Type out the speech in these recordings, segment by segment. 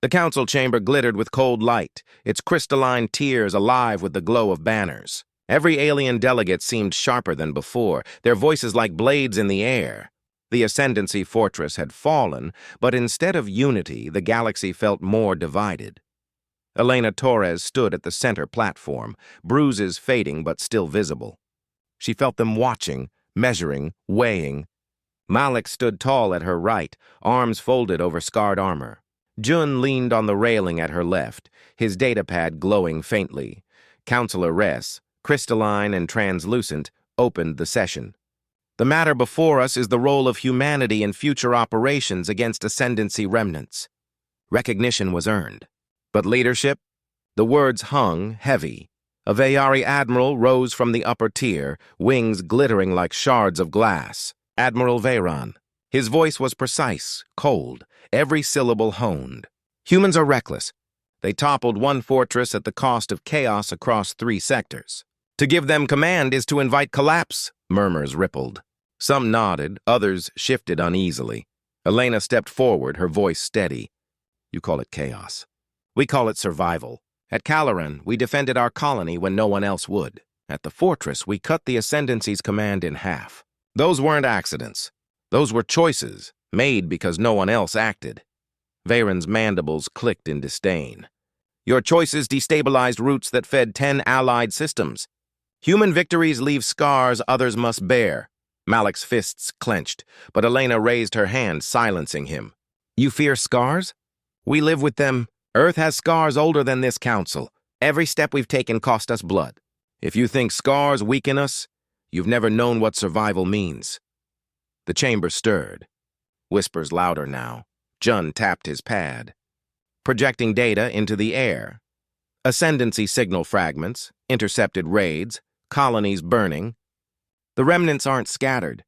The council chamber glittered with cold light, its crystalline tiers alive with the glow of banners. Every alien delegate seemed sharper than before, their voices like blades in the air. The Ascendancy fortress had fallen, but instead of unity, the galaxy felt more divided. Elena Torres stood at the center platform, bruises fading but still visible. She felt them watching, measuring, weighing. Malik stood tall at her right, arms folded over scarred armor. Jun leaned on the railing at her left, his datapad glowing faintly. Counselor Ress, crystalline and translucent, opened the session. The matter before us is the role of humanity in future operations against Ascendancy remnants. Recognition was earned. But leadership? The words hung heavy. A Vayari admiral rose from the upper tier, wings glittering like shards of glass. Admiral Veyron. His voice was precise, cold, every syllable honed. Humans are reckless. They toppled one fortress at the cost of chaos across 3 sectors. To give them command is to invite collapse, murmurs rippled. Some nodded, others shifted uneasily. Elena stepped forward, her voice steady. You call it chaos. We call it survival. At Caloran, we defended our colony when no one else would. At the fortress, we cut the Ascendancy's command in half. Those weren't accidents. Those were choices, made because no one else acted. Veyron's mandibles clicked in disdain. Your choices destabilized routes that fed 10 allied systems. Human victories leave scars others must bear. Malik's fists clenched, but Elena raised her hand, silencing him. You fear scars? We live with them. Earth has scars older than this council. Every step we've taken cost us blood. If you think scars weaken us, you've never known what survival means. The chamber stirred. Whispers louder now. Jun tapped his pad, projecting data into the air. Ascendancy signal fragments, intercepted raids, colonies burning. The remnants aren't scattered.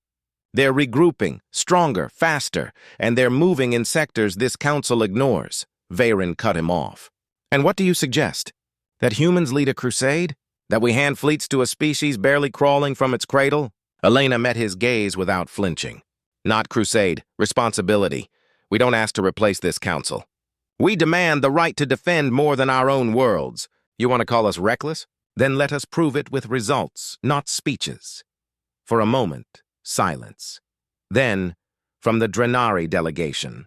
They're regrouping, stronger, faster, and they're moving in sectors this council ignores. Veyron cut him off. And what do you suggest? That humans lead a crusade? That we hand fleets to a species barely crawling from its cradle? Elena met his gaze without flinching. Not crusade, responsibility. We don't ask to replace this council. We demand the right to defend more than our own worlds. You want to call us reckless? Then let us prove it with results, not speeches. For a moment, silence. Then, from the Drenari delegation,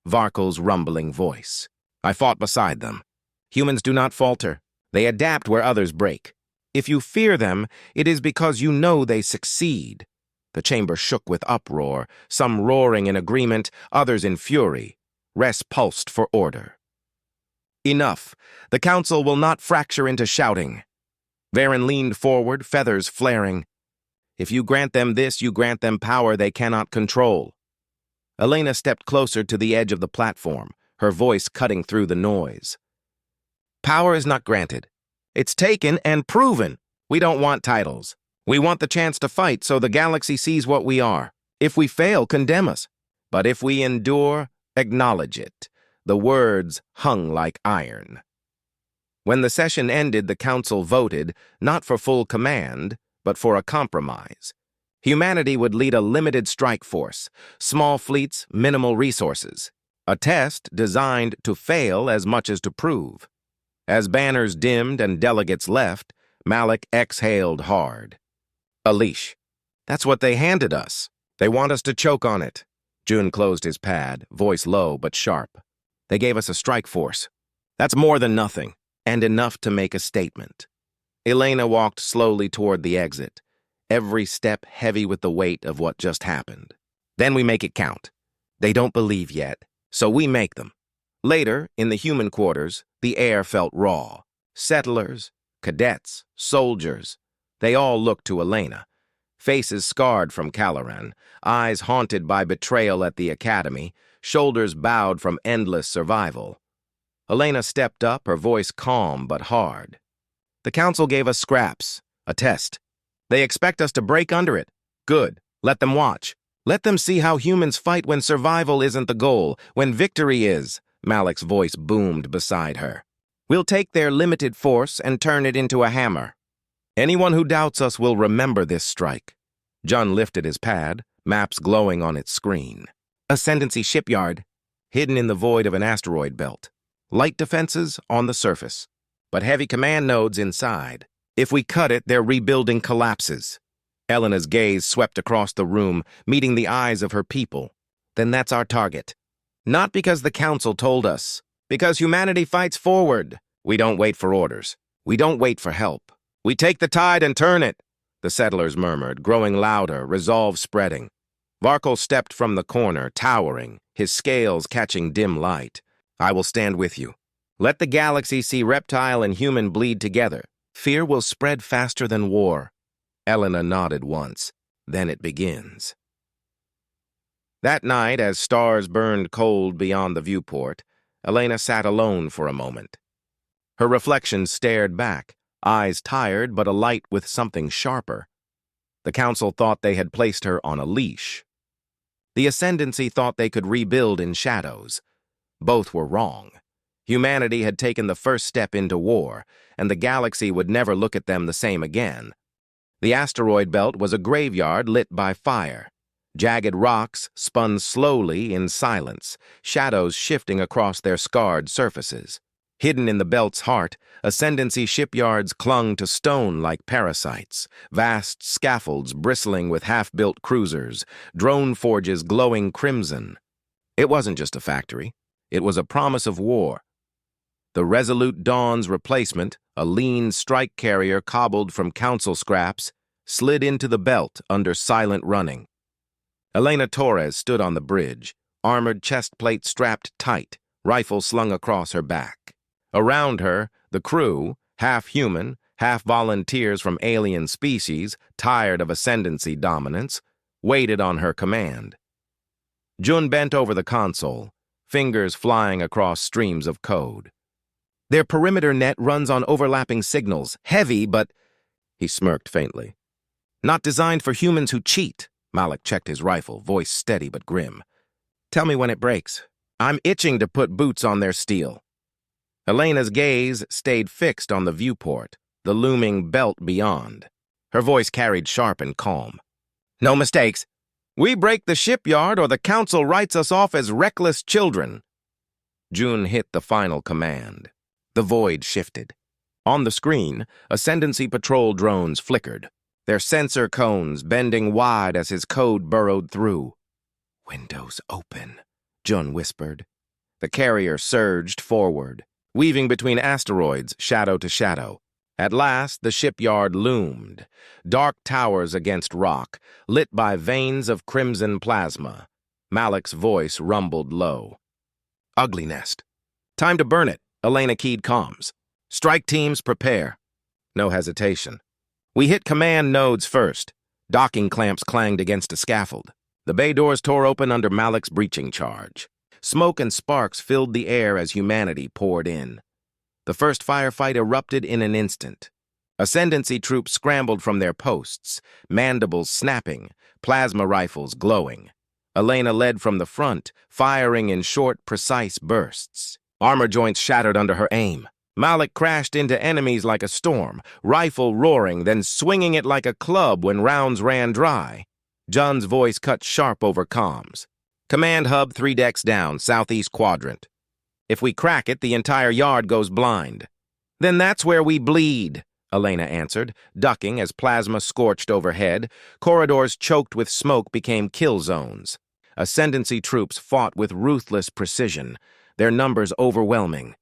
Varkel's rumbling voice. I fought beside them. Humans do not falter. They adapt where others break. If you fear them, it is because you know they succeed. The chamber shook with uproar, some roaring in agreement, others in fury. Ress pulsed for order. Enough. The council will not fracture into shouting. Veyron leaned forward, feathers flaring. If you grant them this, you grant them power they cannot control. Elena stepped closer to the edge of the platform, her voice cutting through the noise. Power is not granted. It's taken and proven. We don't want titles. We want the chance to fight so the galaxy sees what we are. If we fail, condemn us. But if we endure, acknowledge it. The words hung like iron. When the session ended, the council voted, not for full command, but for a compromise. Humanity would lead a limited strike force, small fleets, minimal resources. A test designed to fail as much as to prove. As banners dimmed and delegates left, Malik exhaled hard. A leash. That's what they handed us. They want us to choke on it. Jun closed his pad, voice low but sharp. They gave us a strike force. That's more than nothing, and enough to make a statement. Elena walked slowly toward the exit, every step heavy with the weight of what just happened. Then we make it count. They don't believe yet, so we make them. Later, in the human quarters, the air felt raw. Settlers, cadets, soldiers, they all looked to Elena. Faces scarred from Caloran, eyes haunted by betrayal at the academy, shoulders bowed from endless survival. Elena stepped up, her voice calm but hard. The council gave us scraps, a test. They expect us to break under it. Good, let them watch. Let them see how humans fight when survival isn't the goal, when victory is. Malik's voice boomed beside her. We'll take their limited force and turn it into a hammer. Anyone who doubts us will remember this strike. Jun lifted his pad, maps glowing on its screen. Ascendancy shipyard, hidden in the void of an asteroid belt. Light defenses on the surface, but heavy command nodes inside. If we cut it, their rebuilding collapses. Elena's gaze swept across the room, meeting the eyes of her people. Then that's our target. Not because the Council told us, because humanity fights forward. We don't wait for orders. We don't wait for help. We take the tide and turn it, the settlers murmured, growing louder, resolve spreading. Varkol stepped from the corner, towering, his scales catching dim light. I will stand with you. Let the galaxy see reptile and human bleed together. Fear will spread faster than war. Elena nodded once. Then it begins. That night, as stars burned cold beyond the viewport, Elena sat alone for a moment. Her reflection stared back, eyes tired but alight with something sharper. The Council thought they had placed her on a leash. The Ascendancy thought they could rebuild in shadows. Both were wrong. Humanity had taken the first step into war, and the galaxy would never look at them the same again. The asteroid belt was a graveyard lit by fire. Jagged rocks spun slowly in silence, shadows shifting across their scarred surfaces. Hidden in the belt's heart, Ascendancy shipyards clung to stone like parasites, vast scaffolds bristling with half-built cruisers, drone forges glowing crimson. It wasn't just a factory. It was a promise of war. The Resolute Dawn's replacement, a lean strike carrier cobbled from Council scraps, slid into the belt under silent running. Elena Torres stood on the bridge, armored chest plate strapped tight, rifle slung across her back. Around her, the crew, half human, half volunteers from alien species, tired of Ascendancy dominance, waited on her command. Jun bent over the console, fingers flying across streams of code. Their perimeter net runs on overlapping signals, heavy but... He smirked faintly. Not designed for humans who cheat. Malik checked his rifle, voice steady but grim. Tell me when it breaks. I'm itching to put boots on their steel. Elena's gaze stayed fixed on the viewport, the looming belt beyond. Her voice carried sharp and calm. No mistakes. We break the shipyard or the Council writes us off as reckless children. June hit the final command. The void shifted. On the screen, Ascendancy patrol drones flickered, their sensor cones bending wide as his code burrowed through. Windows open, Jun whispered. The carrier surged forward, weaving between asteroids, shadow to shadow. At last, the shipyard loomed, dark towers against rock, lit by veins of crimson plasma. Malik's voice rumbled low. Ugly nest. Time to burn it, Elena keyed comms. Strike teams prepare. No hesitation. We hit command nodes first. Docking clamps clanged against a scaffold. The bay doors tore open under Malik's breaching charge. Smoke and sparks filled the air as humanity poured in. The first firefight erupted in an instant. Ascendancy troops scrambled from their posts, mandibles snapping, plasma rifles glowing. Elena led from the front, firing in short, precise bursts. Armor joints shattered under her aim. Malik crashed into enemies like a storm, rifle roaring, then swinging it like a club when rounds ran dry. Jun's voice cut sharp over comms. Command hub 3 decks down, southeast quadrant. If we crack it, the entire yard goes blind. Then that's where we bleed, Elena answered, ducking as plasma scorched overhead. Corridors choked with smoke became kill zones. Ascendancy troops fought with ruthless precision, their numbers overwhelming.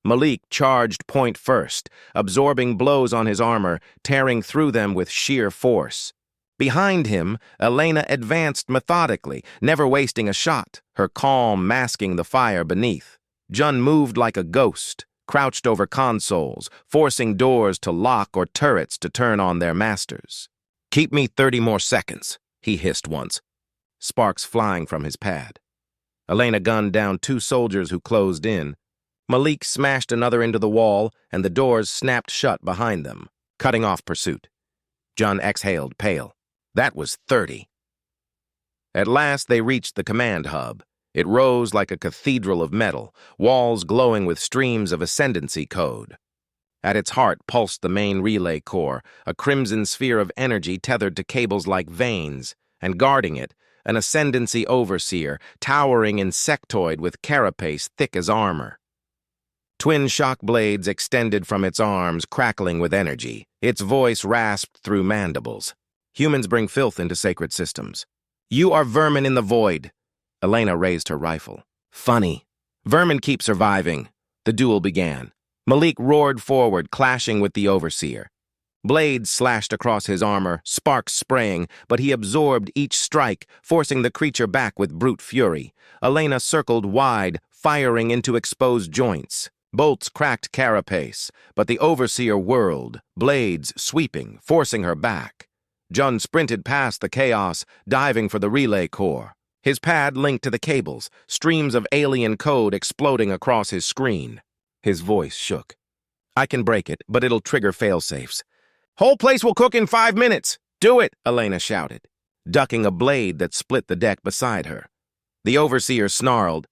Malik charged point first, absorbing blows on his armor, tearing through them with sheer force. Behind him, Elena advanced methodically, never wasting a shot, her calm masking the fire beneath. Jun moved like a ghost, crouched over consoles, forcing doors to lock or turrets to turn on their masters. Keep me 30 more seconds, he hissed once, sparks flying from his pad. Elena gunned down 2 soldiers who closed in. Malik smashed another into the wall, and the doors snapped shut behind them, cutting off pursuit. Jun exhaled, pale. That was 30. At last they reached the command hub. It rose like a cathedral of metal, walls glowing with streams of Ascendancy code. At its heart pulsed the main relay core, a crimson sphere of energy tethered to cables like veins, and guarding it, an Ascendancy overseer, towering insectoid with carapace thick as armor. Twin shock blades extended from its arms, crackling with energy. Its voice rasped through mandibles. Humans bring filth into sacred systems. You are vermin in the void. Elena raised her rifle. Funny. Vermin keep surviving. The duel began. Malik roared forward, clashing with the overseer. Blades slashed across his armor, sparks spraying, but he absorbed each strike, forcing the creature back with brute fury. Elena circled wide, firing into exposed joints. Bolts cracked carapace, but the overseer whirled, blades sweeping, forcing her back. Jun sprinted past the chaos, diving for the relay core. His pad linked to the cables, streams of alien code exploding across his screen. His voice shook. I can break it, but it'll trigger failsafes. Whole place will cook in 5 minutes. Do it, Elena shouted, ducking a blade that split the deck beside her. The overseer snarled,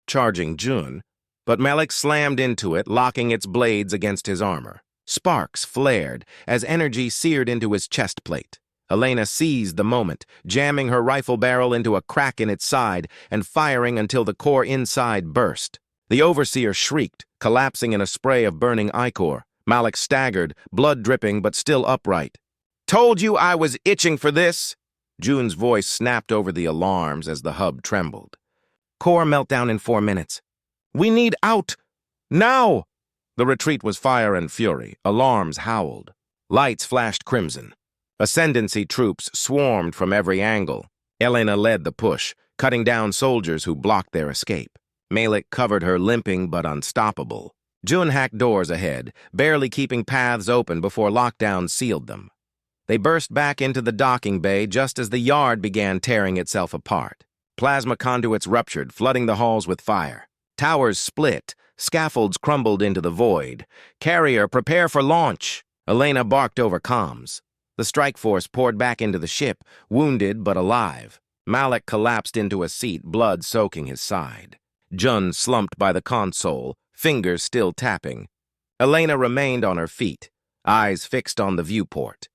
charging Jun, but Malik slammed into it, locking its blades against his armor. Sparks flared as energy seared into his chest plate. Elena seized the moment, jamming her rifle barrel into a crack in its side and firing until the core inside burst. The overseer shrieked, collapsing in a spray of burning ichor. Malik staggered, blood dripping but still upright. Told you I was itching for this? Jun's voice snapped over the alarms as the hub trembled. Core meltdown in 4 minutes. We need out! Now! The retreat was fire and fury. Alarms howled. Lights flashed crimson. Ascendancy troops swarmed from every angle. Elena led the push, cutting down soldiers who blocked their escape. Malik covered her, limping but unstoppable. Jun hacked doors ahead, barely keeping paths open before lockdown sealed them. They burst back into the docking bay just as the yard began tearing itself apart. Plasma conduits ruptured, flooding the halls with fire. Towers split, scaffolds crumbled into the void. Carrier, prepare for launch! Elena barked over comms. The strike force poured back into the ship, wounded but alive. Malik collapsed into a seat, blood soaking his side. Jun slumped by the console, fingers still tapping. Elena remained on her feet, eyes fixed on the viewport.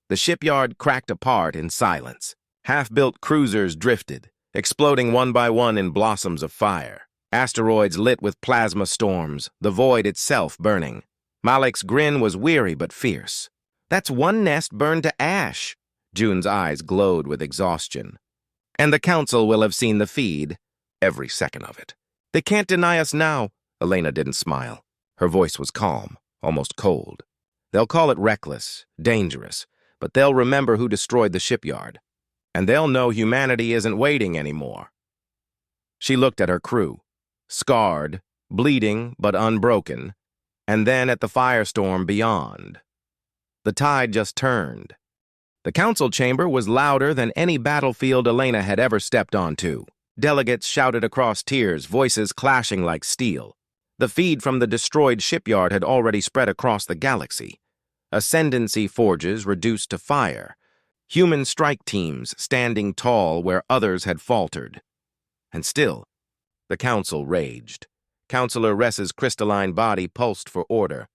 The shipyard cracked apart in silence. Half-built cruisers drifted, exploding one by one in blossoms of fire. Asteroids lit with plasma storms, the void itself burning. Malik's grin was weary but fierce. That's one nest burned to ash. Jun's eyes glowed with exhaustion. And the council will have seen the feed, every second of it. They can't deny us now. Elena didn't smile. Her voice was calm, almost cold. They'll call it reckless, dangerous, but they'll remember who destroyed the shipyard. And they'll know humanity isn't waiting anymore. She looked at her crew, scarred, bleeding but unbroken, and then at the firestorm beyond. The tide just turned. The council chamber was louder than any battlefield Elena had ever stepped onto. Delegates shouted across tiers, voices clashing like steel. The feed from the destroyed shipyard had already spread across the galaxy. Ascendancy forges reduced to fire. Human strike teams standing tall where others had faltered. And still, the council raged. Councilor Ress's crystalline body pulsed for order.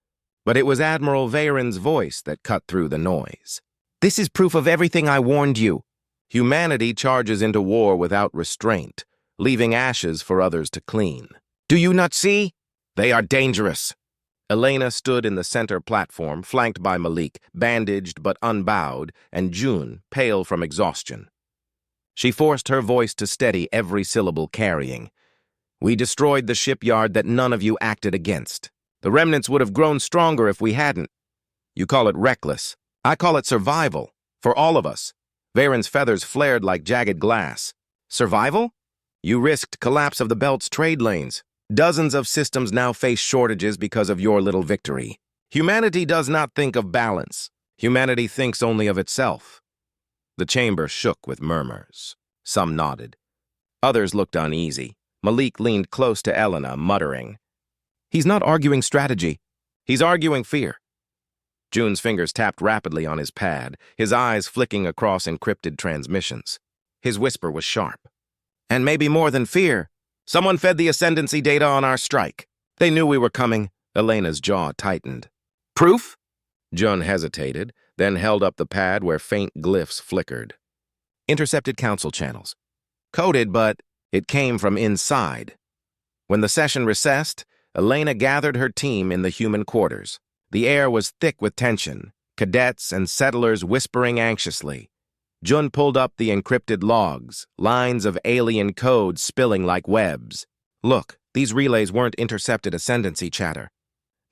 But it was Admiral Veyron's voice that cut through the noise. This is proof of everything I warned you. Humanity charges into war without restraint, leaving ashes for others to clean. Do you not see? They are dangerous. Elena stood in the center platform, flanked by Malik, bandaged but unbowed, and Jun, pale from exhaustion. She forced her voice to steady every syllable carrying. We destroyed the shipyard that none of you acted against. The remnants would have grown stronger if we hadn't. You call it reckless. I call it survival. For all of us. Veyron's feathers flared like jagged glass. Survival? You risked collapse of the Belt's trade lanes. Dozens of systems now face shortages because of your little victory. Humanity does not think of balance. Humanity thinks only of itself. The chamber shook with murmurs. Some nodded. Others looked uneasy. Malik leaned close to Elena, muttering. He's not arguing strategy. He's arguing fear. Jun's fingers tapped rapidly on his pad, his eyes flicking across encrypted transmissions. His whisper was sharp. And maybe more than fear. Someone fed the Ascendancy data on our strike. They knew we were coming. Elena's jaw tightened. Proof? Jun hesitated, then held up the pad where faint glyphs flickered. Intercepted council channels. Coded, but it came from inside. When the session recessed, Elena gathered her team in the human quarters. The air was thick with tension, cadets and settlers whispering anxiously. Jun pulled up the encrypted logs, lines of alien code spilling like webs. Look, these relays weren't intercepted Ascendancy chatter.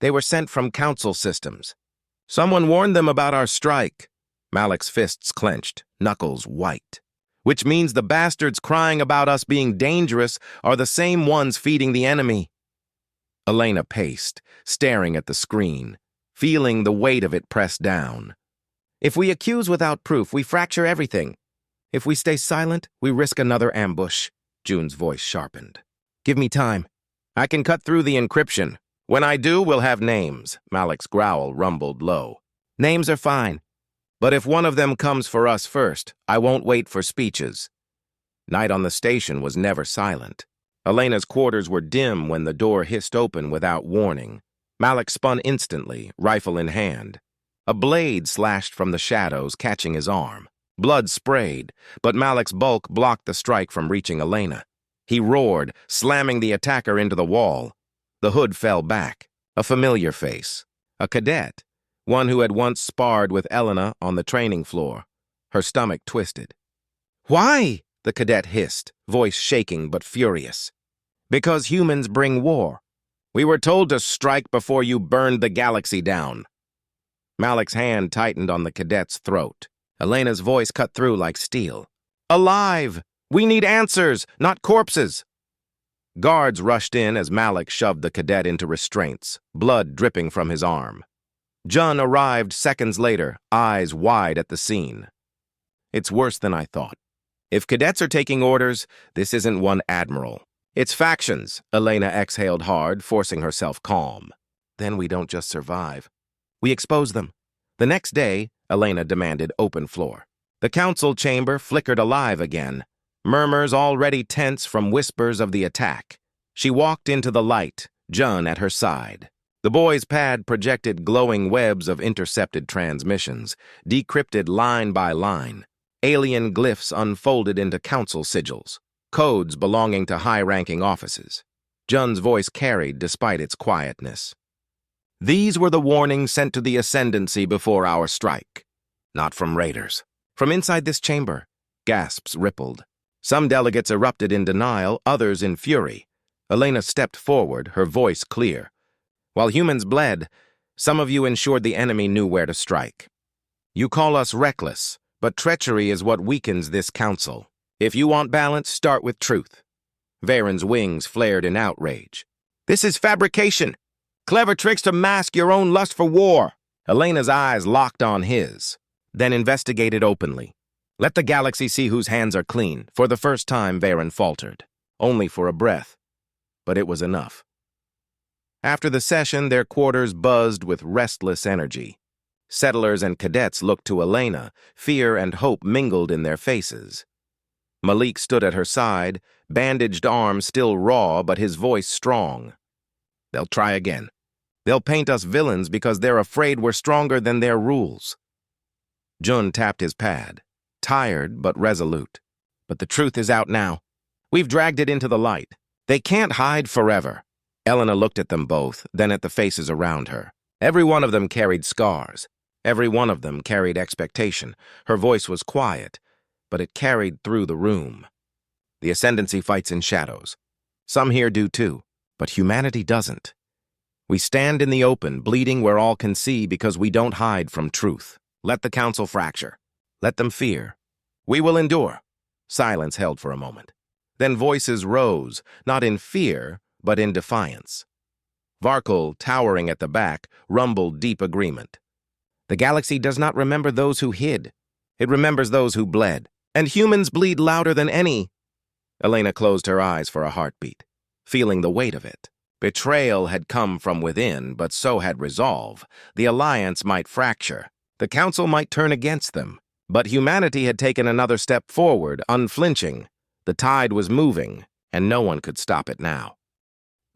They were sent from council systems. Someone warned them about our strike. Malik's fists clenched, knuckles white. Which means the bastards crying about us being dangerous are the same ones feeding the enemy. Elena paced, staring at the screen, feeling the weight of it press down. If we accuse without proof, we fracture everything. If we stay silent, we risk another ambush. Jun's voice sharpened. Give me time. I can cut through the encryption. When I do, we'll have names. Malik's growl rumbled low. Names are fine. But if one of them comes for us first, I won't wait for speeches. Night on the station was never silent. Elena's quarters were dim when the door hissed open without warning. Malik spun instantly, rifle in hand. A blade slashed from the shadows, catching his arm. Blood sprayed, but Malik's bulk blocked the strike from reaching Elena. He roared, slamming the attacker into the wall. The hood fell back. A familiar face. A cadet. One who had once sparred with Elena on the training floor. Her stomach twisted. Why? The cadet hissed, voice shaking but furious. Because humans bring war. We were told to strike before you burned the galaxy down. Malik's hand tightened on the cadet's throat. Elena's voice cut through like steel. Alive! We need answers, not corpses! Guards rushed in as Malik shoved the cadet into restraints, blood dripping from his arm. Jun arrived seconds later, eyes wide at the scene. It's worse than I thought. If cadets are taking orders, this isn't one admiral. It's factions, Elena exhaled hard, forcing herself calm. Then we don't just survive. We expose them. The next day, Elena demanded open floor. The council chamber flickered alive again, murmurs already tense from whispers of the attack. She walked into the light, Jun at her side. The boy's pad projected glowing webs of intercepted transmissions, decrypted line by line. Alien glyphs unfolded into council sigils, codes belonging to high-ranking offices. Jun's voice carried despite its quietness. These were the warnings sent to the Ascendancy before our strike. Not from raiders. From inside this chamber, gasps rippled. Some delegates erupted in denial, others in fury. Elena stepped forward, her voice clear. While humans bled, some of you ensured the enemy knew where to strike. You call us reckless, but treachery is what weakens this council. If you want balance, start with truth. Varen's wings flared in outrage. This is fabrication. Clever tricks to mask your own lust for war. Elena's eyes locked on his, then investigated openly. Let the galaxy see whose hands are clean. For the first time, Varen faltered. Only for a breath. But it was enough. After the session, their quarters buzzed with restless energy. Settlers and cadets looked to Elena, fear and hope mingled in their faces. Malik stood at her side, bandaged arm still raw but his voice strong. They'll try again. They'll paint us villains because they're afraid we're stronger than their rules. Jun tapped his pad, tired but resolute. But the truth is out now. We've dragged it into the light. They can't hide forever. Elena looked at them both, then at the faces around her. Every one of them carried scars. Every one of them carried expectation. Her voice was quiet, but it carried through the room. The Ascendancy fights in shadows. Some here do too, but humanity doesn't. We stand in the open, bleeding where all can see because we don't hide from truth. Let the council fracture. Let them fear. We will endure. Silence held for a moment. Then voices rose, not in fear, but in defiance. Varkul, towering at the back, rumbled deep agreement. The galaxy does not remember those who hid. It remembers those who bled. And humans bleed louder than any. Elena closed her eyes for a heartbeat, feeling the weight of it. Betrayal had come from within, but so had resolve. The alliance might fracture. The council might turn against them. But humanity had taken another step forward, unflinching. The tide was moving, and no one could stop it now.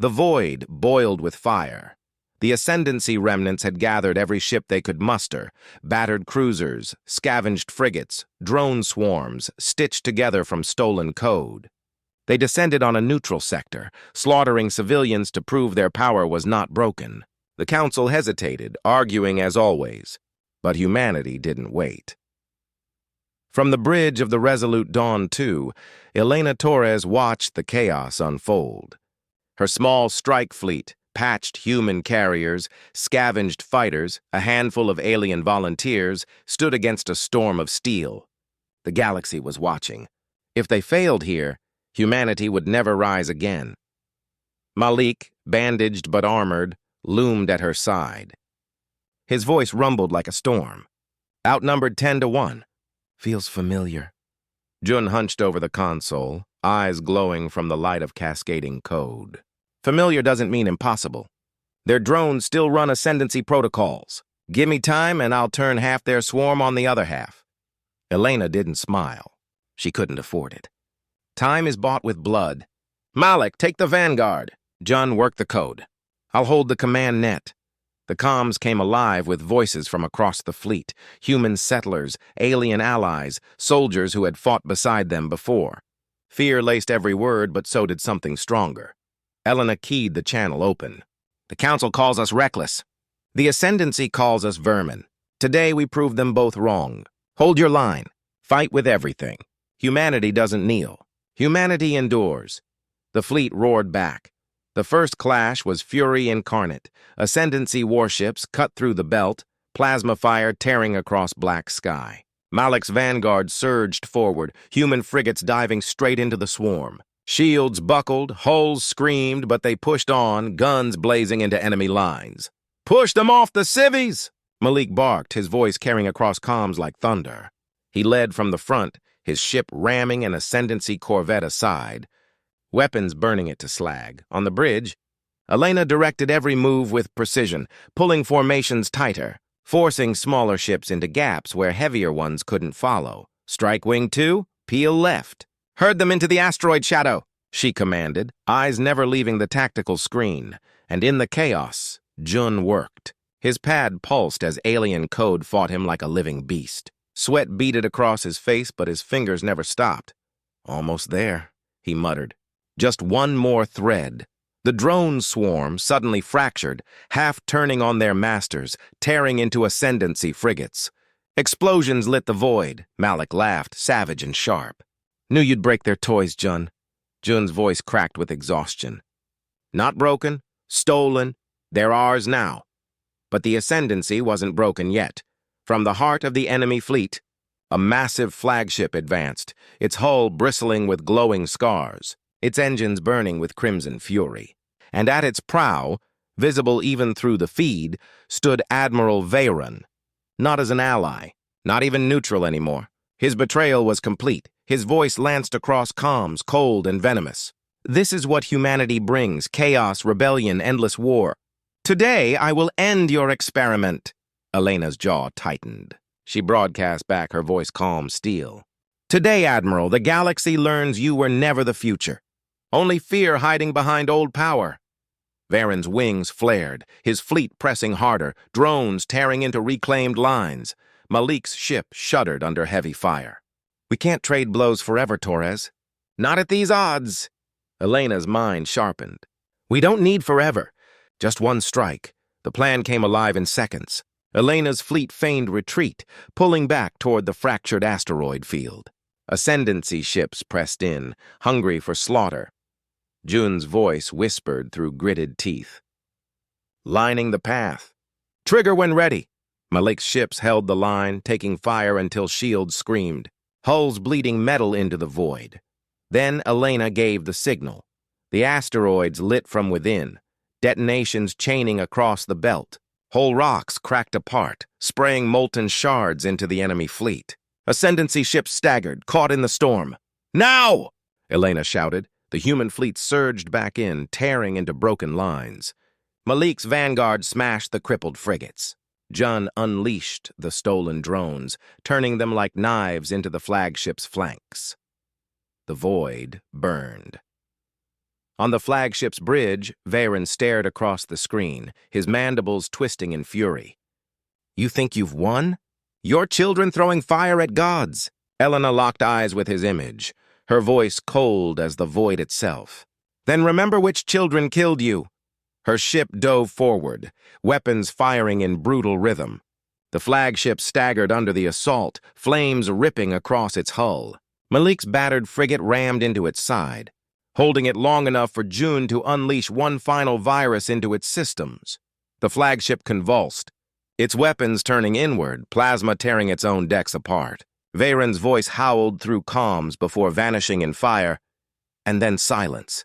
The void boiled with fire. The Ascendancy remnants had gathered every ship they could muster, battered cruisers, scavenged frigates, drone swarms, stitched together from stolen code. They descended on a neutral sector, slaughtering civilians to prove their power was not broken. The council hesitated, arguing as always, but humanity didn't wait. From the bridge of the Resolute Dawn II, Elena Torres watched the chaos unfold. Her small strike fleet, patched human carriers, scavenged fighters, a handful of alien volunteers, stood against a storm of steel. The galaxy was watching. If they failed here, humanity would never rise again. Malik, bandaged but armored, loomed at her side. His voice rumbled like a storm. Outnumbered 10-1. Feels familiar. Jun hunched over the console, eyes glowing from the light of cascading code. Familiar doesn't mean impossible. Their drones still run Ascendancy protocols. Give me time and I'll turn half their swarm on the other half. Elena didn't smile. She couldn't afford it. Time is bought with blood. Malik, take the vanguard. Jun worked the code. I'll hold the command net. The comms came alive with voices from across the fleet, human settlers, alien allies, soldiers who had fought beside them before. Fear laced every word, but so did something stronger. Elena keyed the channel open. The council calls us reckless. The Ascendancy calls us vermin. Today we prove them both wrong. Hold your line. Fight with everything. Humanity doesn't kneel. Humanity endures. The fleet roared back. The first clash was fury incarnate. Ascendancy warships cut through the belt, plasma fire tearing across black sky. Malik's vanguard surged forward, human frigates diving straight into the swarm. Shields buckled, hulls screamed, but they pushed on, guns blazing into enemy lines. "Push them off the civvies!" Malik barked, his voice carrying across comms like thunder. He led from the front, his ship ramming an Ascendancy corvette aside, weapons burning it to slag. On the bridge, Elena directed every move with precision, pulling formations tighter, forcing smaller ships into gaps where heavier ones couldn't follow. "Strike Wing 2, peel left. Herd them into the asteroid shadow," she commanded, eyes never leaving the tactical screen. And in the chaos, Jun worked. His pad pulsed as alien code fought him like a living beast. Sweat beaded across his face, but his fingers never stopped. "Almost there," he muttered. Just one more thread. The drone swarm suddenly fractured, half turning on their masters, tearing into Ascendancy frigates. Explosions lit the void. Malik laughed, savage and sharp. "Knew you'd break their toys, Jun." Jun's voice cracked with exhaustion. "Not broken, stolen. They're ours now." But the Ascendancy wasn't broken yet. From the heart of the enemy fleet, a massive flagship advanced, its hull bristling with glowing scars, its engines burning with crimson fury. And at its prow, visible even through the feed, stood Admiral Veyron. Not as an ally, not even neutral anymore. His betrayal was complete. His voice lanced across comms, cold and venomous. "This is what humanity brings: chaos, rebellion, endless war. Today, I will end your experiment." Elena's jaw tightened. She broadcast back, her voice calm steel. "Today, Admiral, the galaxy learns you were never the future. Only fear hiding behind old power." Veyron's wings flared, his fleet pressing harder, drones tearing into reclaimed lines. Malik's ship shuddered under heavy fire. "We can't trade blows forever, Torres." "Not at these odds." Elena's mind sharpened. "We don't need forever. Just one strike." The plan came alive in seconds. Elena's fleet feigned retreat, pulling back toward the fractured asteroid field. Ascendancy ships pressed in, hungry for slaughter. Jun's voice whispered through gritted teeth. "Lining the path. Trigger when ready." Malik's ships held the line, taking fire until shields screamed, hulls bleeding metal into the void. Then Elena gave the signal. The asteroids lit from within, detonations chaining across the belt. Whole rocks cracked apart, spraying molten shards into the enemy fleet. Ascendancy ships staggered, caught in the storm. "Now!" Elena shouted. The human fleet surged back in, tearing into broken lines. Malik's vanguard smashed the crippled frigates. Jun unleashed the stolen drones, turning them like knives into the flagship's flanks. The void burned. On the flagship's bridge, Veyron stared across the screen, his mandibles twisting in fury. "You think you've won? Your children throwing fire at gods." Elena locked eyes with his image. her voice cold as the void itself. "Then remember which children killed you." Her ship dove forward, weapons firing in brutal rhythm. The flagship staggered under the assault, flames ripping across its hull. Malik's battered frigate rammed into its side, holding it long enough for June to unleash one final virus into its systems. The flagship convulsed, its weapons turning inward, plasma tearing its own decks apart. Veyron's voice howled through comms before vanishing in fire, and then silence.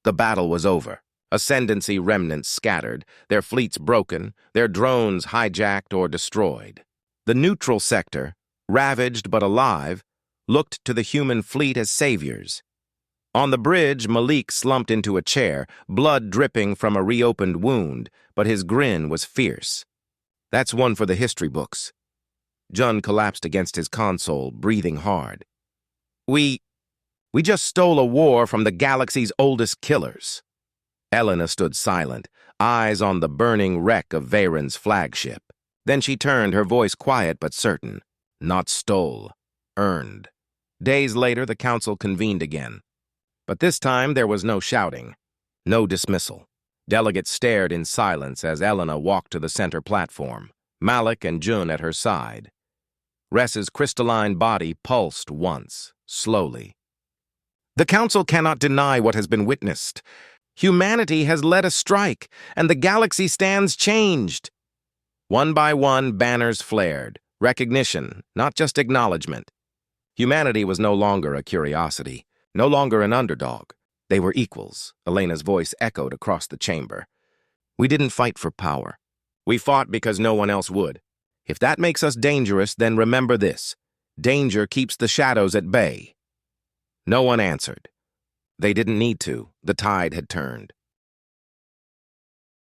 The battle was over. Ascendancy remnants scattered, their fleets broken, their drones hijacked or destroyed. The neutral sector, ravaged but alive, looked to the human fleet as saviors. On the bridge, Malik slumped into a chair, blood dripping from a reopened wound, but his grin was fierce. "That's one for the history books." Jun collapsed against his console, breathing hard. We just stole a war from the galaxy's oldest killers." Elena stood silent, eyes on the burning wreck of Veyron's flagship. Then she turned, her voice quiet but certain. "Not stole, earned." Days later, the council convened again. But this time, there was no shouting, no dismissal. Delegates stared in silence as Elena walked to the center platform, Malik and Jun at her side. Ress's crystalline body pulsed once, slowly. "The council cannot deny what has been witnessed. Humanity has led a strike, and the galaxy stands changed." One by one, banners flared. Recognition, not just acknowledgement. Humanity was no longer a curiosity, no longer an underdog. They were equals, Elena's voice echoed across the chamber. "We didn't fight for power. We fought because no one else would. If that makes us dangerous, then remember this. Danger keeps the shadows at bay." No one answered. They didn't need to. The tide had turned.